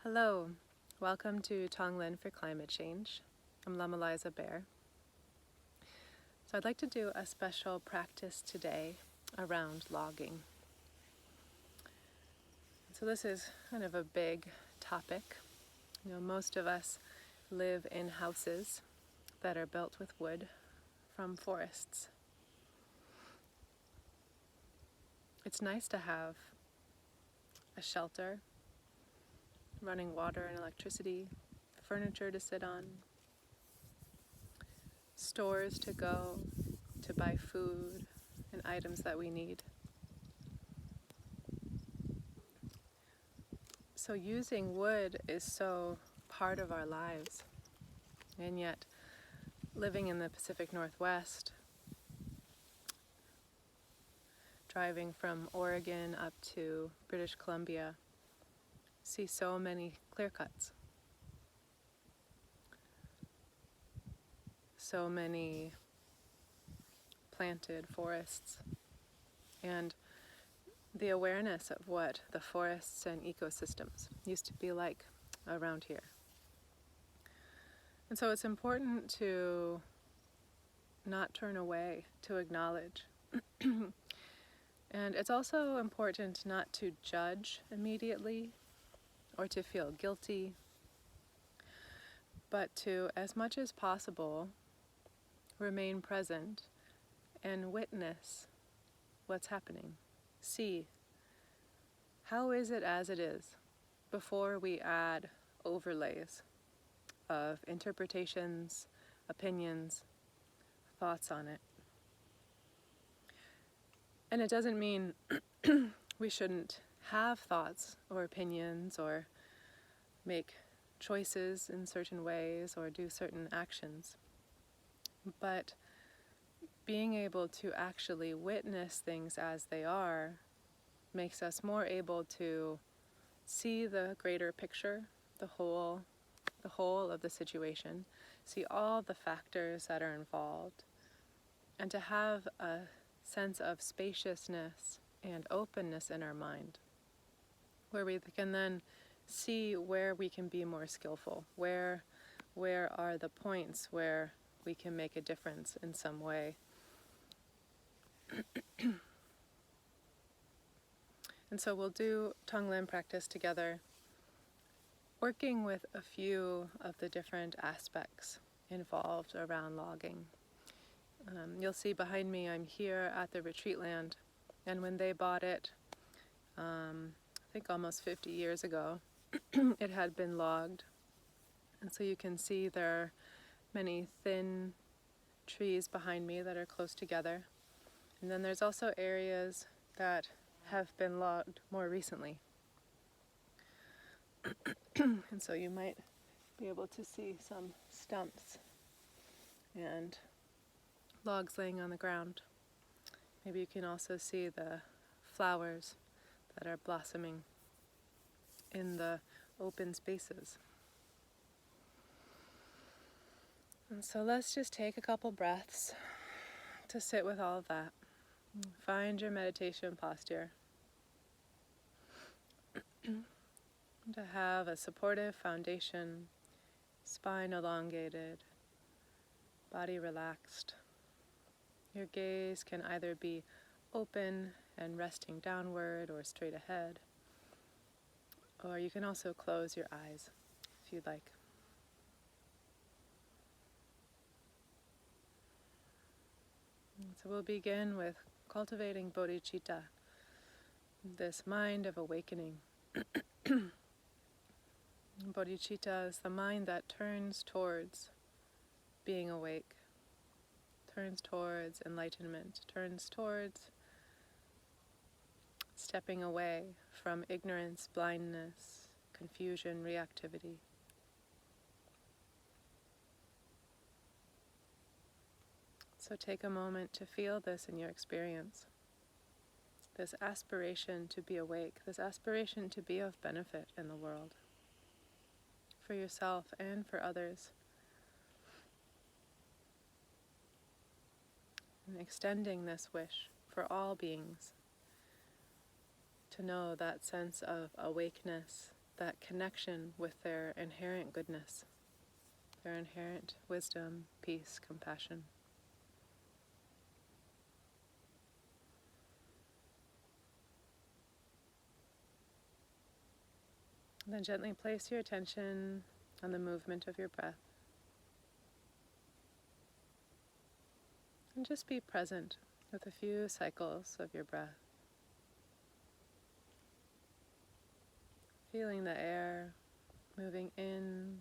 Hello, welcome to Tonglen for Climate Change. I'm Lama Liza Bear. So I'd like to do a special practice today around logging. So this is kind of a big topic. Most of us live in houses that are built with wood from forests. It's nice to have a shelter, running water and electricity, furniture to sit on, stores to go to buy food and items that we need. So using wood is so part of our lives, and yet living in the Pacific Northwest, driving from Oregon up to British Columbia, see so many clear cuts, so many planted forests, and the awareness of what the forests and ecosystems used to be like around here. And so it's important to not turn away, to acknowledge. And it's also important not to judge immediately or to feel guilty, but to, as much as possible, remain present and witness what's happening. See, how is it as it is, before we add overlays of interpretations, opinions, thoughts on it. And it doesn't mean we shouldn't have thoughts or opinions or make choices in certain ways or do certain actions. But being able to actually witness things as they are makes us more able to see the greater picture, the whole of the situation, see all the factors that are involved, and to have a sense of spaciousness and openness in our mind, where we can then see where we can be more skillful, where are the points where we can make a difference in some way. And so we'll do Tonglen practice together, working with a few of the different aspects involved around logging. You'll see behind me, I'm here at the retreat land, and when they bought it, I think almost 50 years ago, it had been logged. And so you can see there are many thin trees behind me that are close together. And then there's also areas that have been logged more recently. And so you might be able to see some stumps and logs laying on the ground. Maybe you can also see the flowers that are blossoming in the open spaces. And so let's just take a couple breaths to sit with all of that. Find your meditation posture. To have a supportive foundation, spine elongated, body relaxed. Your gaze can either be open and resting downward or straight ahead, or you can also close your eyes if you'd like. And so we'll begin with cultivating bodhicitta, this mind of awakening. Bodhicitta is the mind that turns towards being awake, turns towards enlightenment, turns towards stepping away from ignorance, blindness, confusion, reactivity. So take a moment to feel this in your experience. This aspiration to be awake, this aspiration to be of benefit in the world, for yourself and for others. And extending this wish for all beings to know that sense of awakeness that connection with their inherent goodness, their inherent wisdom, peace, compassion. And then gently place your attention on the movement of your breath. And just be present with a few cycles of your breath. Feeling the air moving in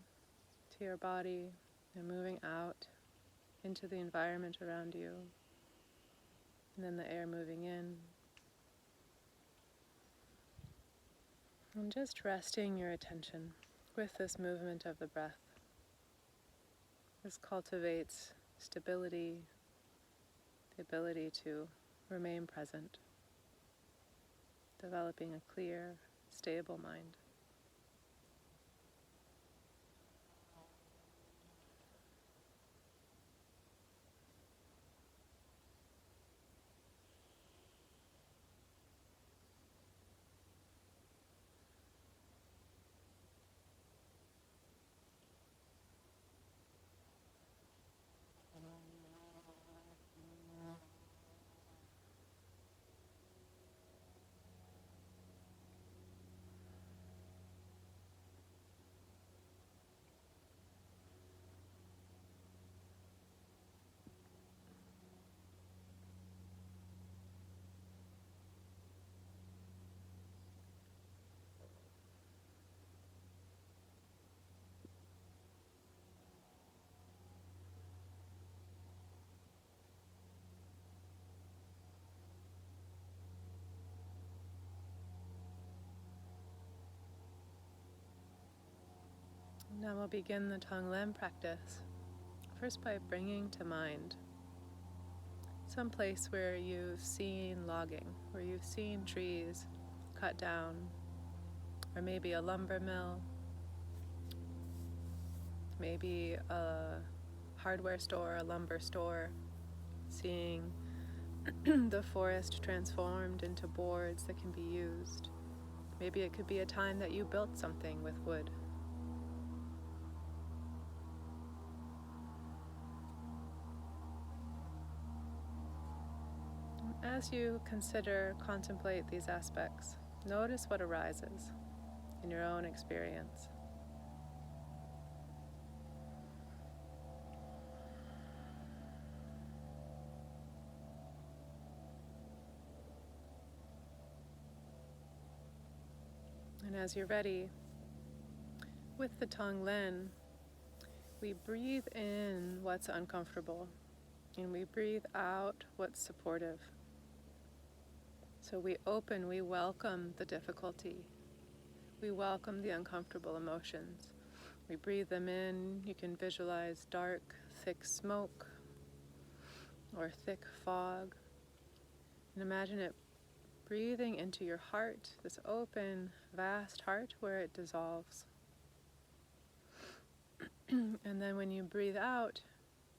to your body and moving out into the environment around you. And then the air moving in. And just resting your attention with this movement of the breath. This cultivates stability, the ability to remain present, developing a clear, stable mind. Now we'll begin the Tonglen practice, first by bringing to mind some place where you've seen logging, where you've seen trees cut down, or maybe a lumber mill, maybe a hardware store, a lumber store, seeing the forest transformed into boards that can be used. Maybe it could be a time that you built something with wood. As you contemplate these aspects, notice what arises in your own experience. And as you're ready, with the Tonglen, we breathe in what's uncomfortable, and we breathe out what's supportive. So we welcome the difficulty. We welcome the uncomfortable emotions. We breathe them in. You can visualize dark, thick smoke or thick fog. And imagine it breathing into your heart, this open, vast heart where it dissolves. And then when you breathe out,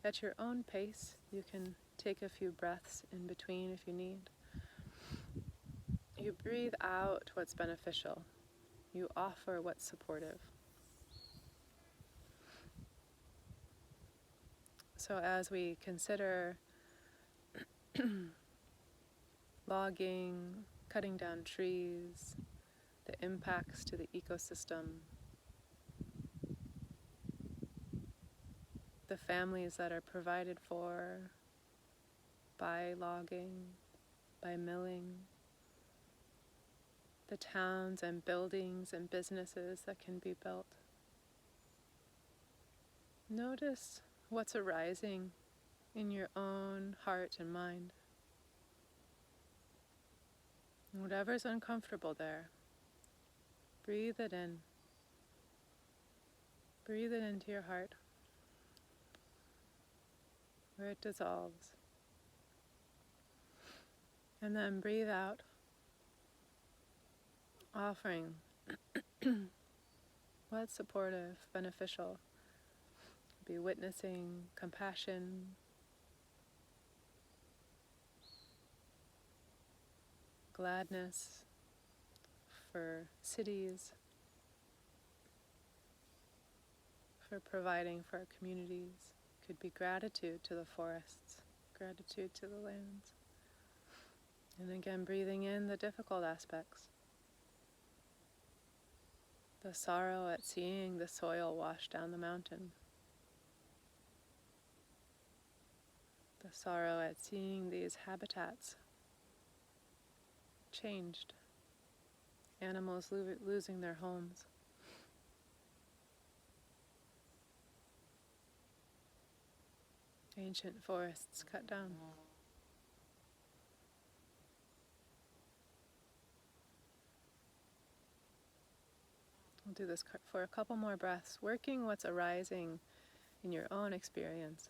at your own pace, you can take a few breaths in between if you need. You breathe out what's beneficial. You offer what's supportive. So as we consider logging, cutting down trees, the impacts to the ecosystem, the families that are provided for by logging, by milling, the towns and buildings and businesses that can be built. Notice what's arising in your own heart and mind. And whatever's uncomfortable there, breathe it in. Breathe it into your heart, where it dissolves. And then breathe out, offering what's supportive, beneficial. Be witnessing compassion, gladness for cities, for providing for our communities. Could be gratitude to the forests, gratitude to the lands. And again, breathing in the difficult aspects. The sorrow at seeing the soil wash down the mountain. The sorrow at seeing these habitats changed. Animals losing their homes. Ancient forests cut down. We'll do this for a couple more breaths, working what's arising in your own experience.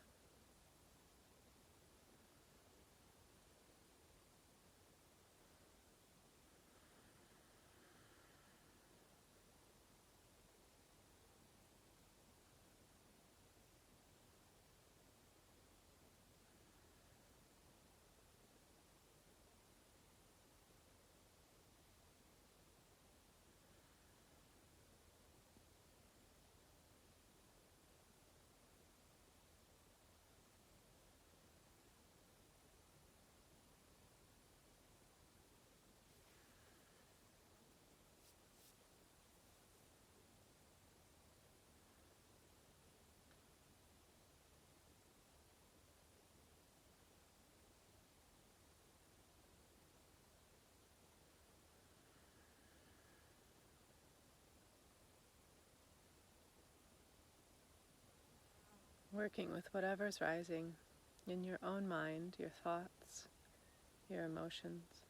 Working with whatever's rising in your own mind, your thoughts, your emotions.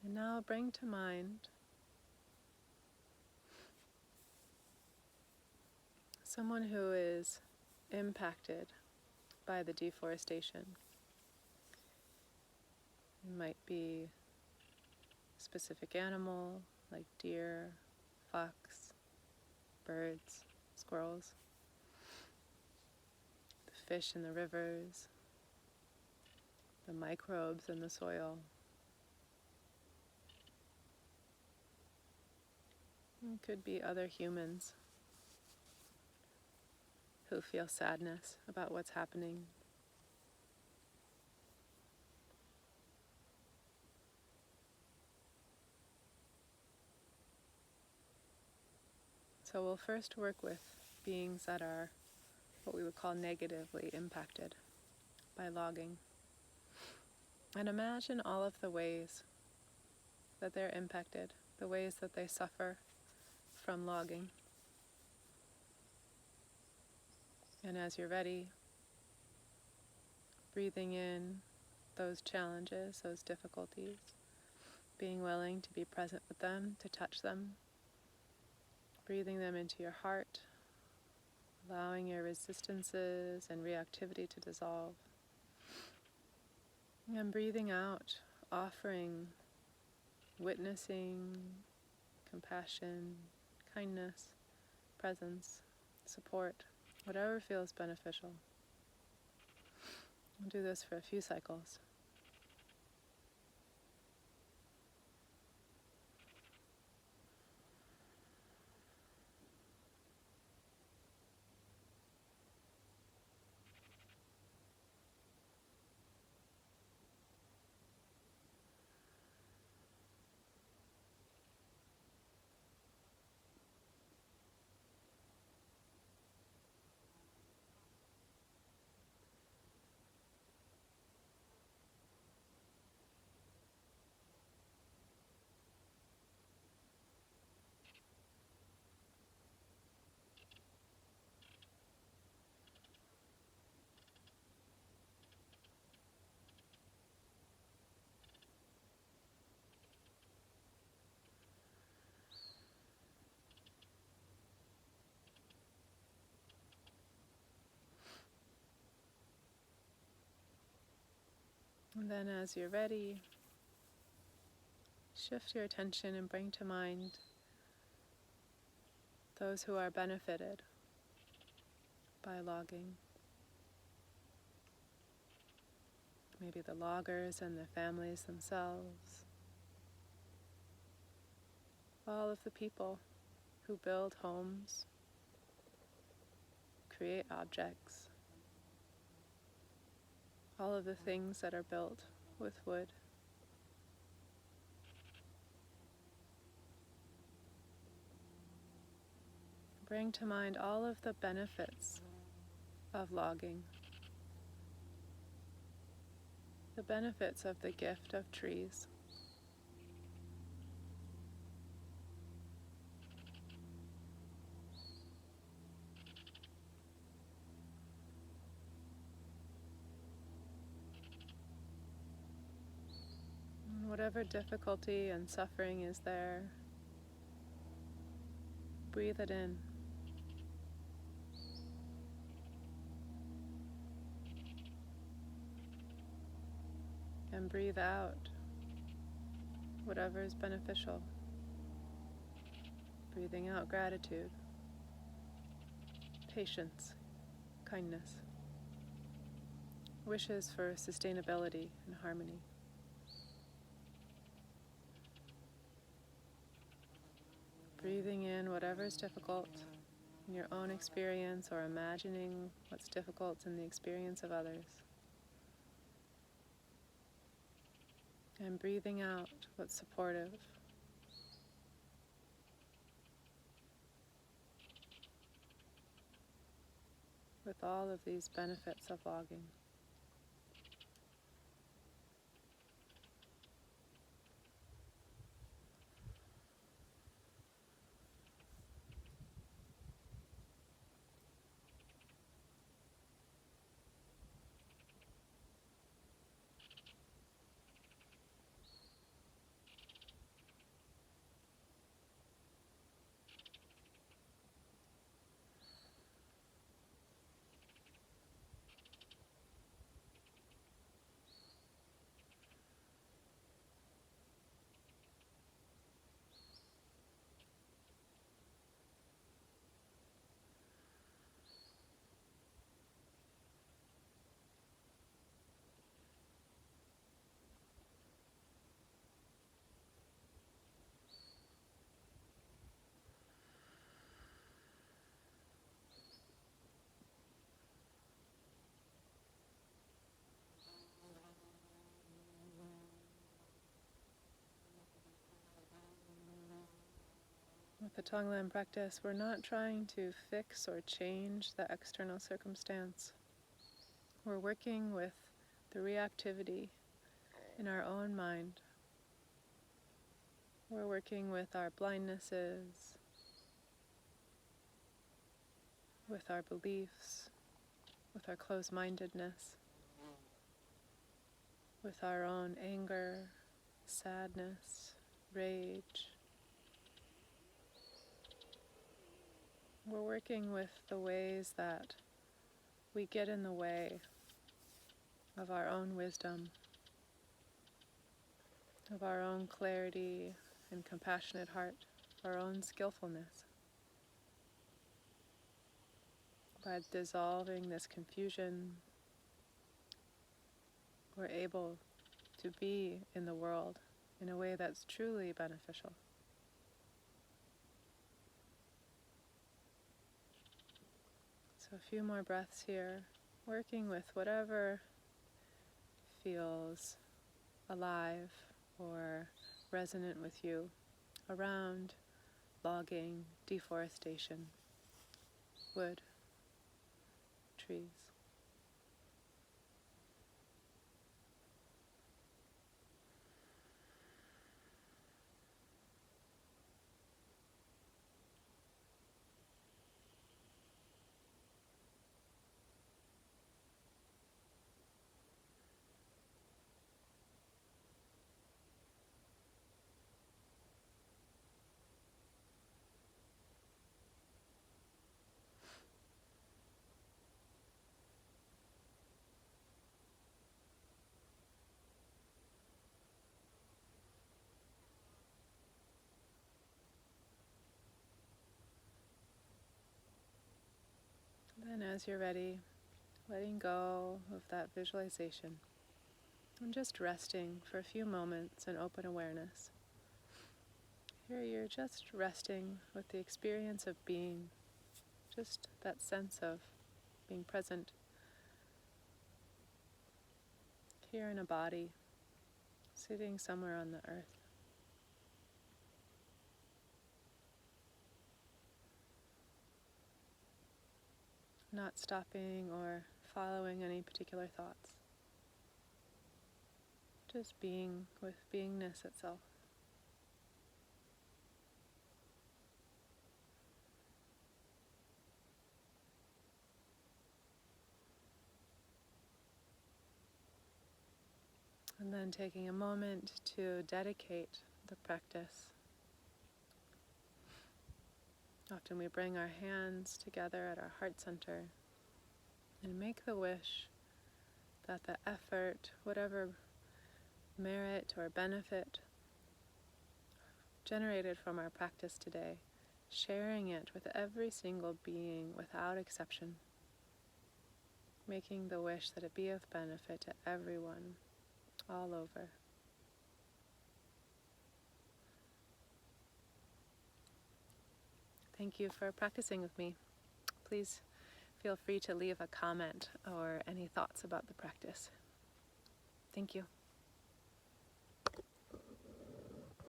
And now bring to mind someone who is impacted by the deforestation. It might be a specific animal like deer, fox, birds, squirrels, the fish in the rivers, the microbes in the soil. It could be other humans who feel sadness about what's happening. So we'll first work with beings that are what we would call negatively impacted by logging. And imagine all of the ways that they're impacted, the ways that they suffer from logging. And as you're ready, breathing in those challenges, those difficulties, being willing to be present with them, to touch them, breathing them into your heart, allowing your resistances and reactivity to dissolve. And breathing out, offering, witnessing, compassion, kindness, presence, support, whatever feels beneficial. We'll do this for a few cycles. And then as you're ready, shift your attention and bring to mind those who are benefited by logging. Maybe the loggers and their families themselves. All of the people who build homes, create objects, all of the things that are built with wood. Bring to mind all of the benefits of logging, the benefits of the gift of trees. And whatever difficulty and suffering is there, breathe it in. And breathe out whatever is beneficial. Breathing out gratitude, patience, kindness, wishes for sustainability and harmony. Breathing in whatever is difficult in your own experience or imagining what's difficult in the experience of others. And breathing out what's supportive. With all of these benefits of logging. With the Tonglen practice, we're not trying to fix or change the external circumstance. We're working with the reactivity in our own mind. We're working with our blindnesses, with our beliefs, with our closed-mindedness, with our own anger, sadness, rage. We're working with the ways that we get in the way of our own wisdom, of our own clarity and compassionate heart, our own skillfulness. By dissolving this confusion, we're able to be in the world in a way that's truly beneficial. So a few more breaths here, working with whatever feels alive or resonant with you around logging, deforestation, wood, trees. And as you're ready, letting go of that visualization and just resting for a few moments in open awareness. Here you're just resting with the experience of being, just that sense of being present here in a body, sitting somewhere on the earth. Not stopping or following any particular thoughts. Just being with beingness itself. And then taking a moment to dedicate the practice. Often we bring our hands together at our heart center and make the wish that the effort, whatever merit or benefit generated from our practice today, sharing it with every single being without exception, making the wish that it be of benefit to everyone, all over. Thank you for practicing with me. Please feel free to leave a comment or any thoughts about the practice. Thank you.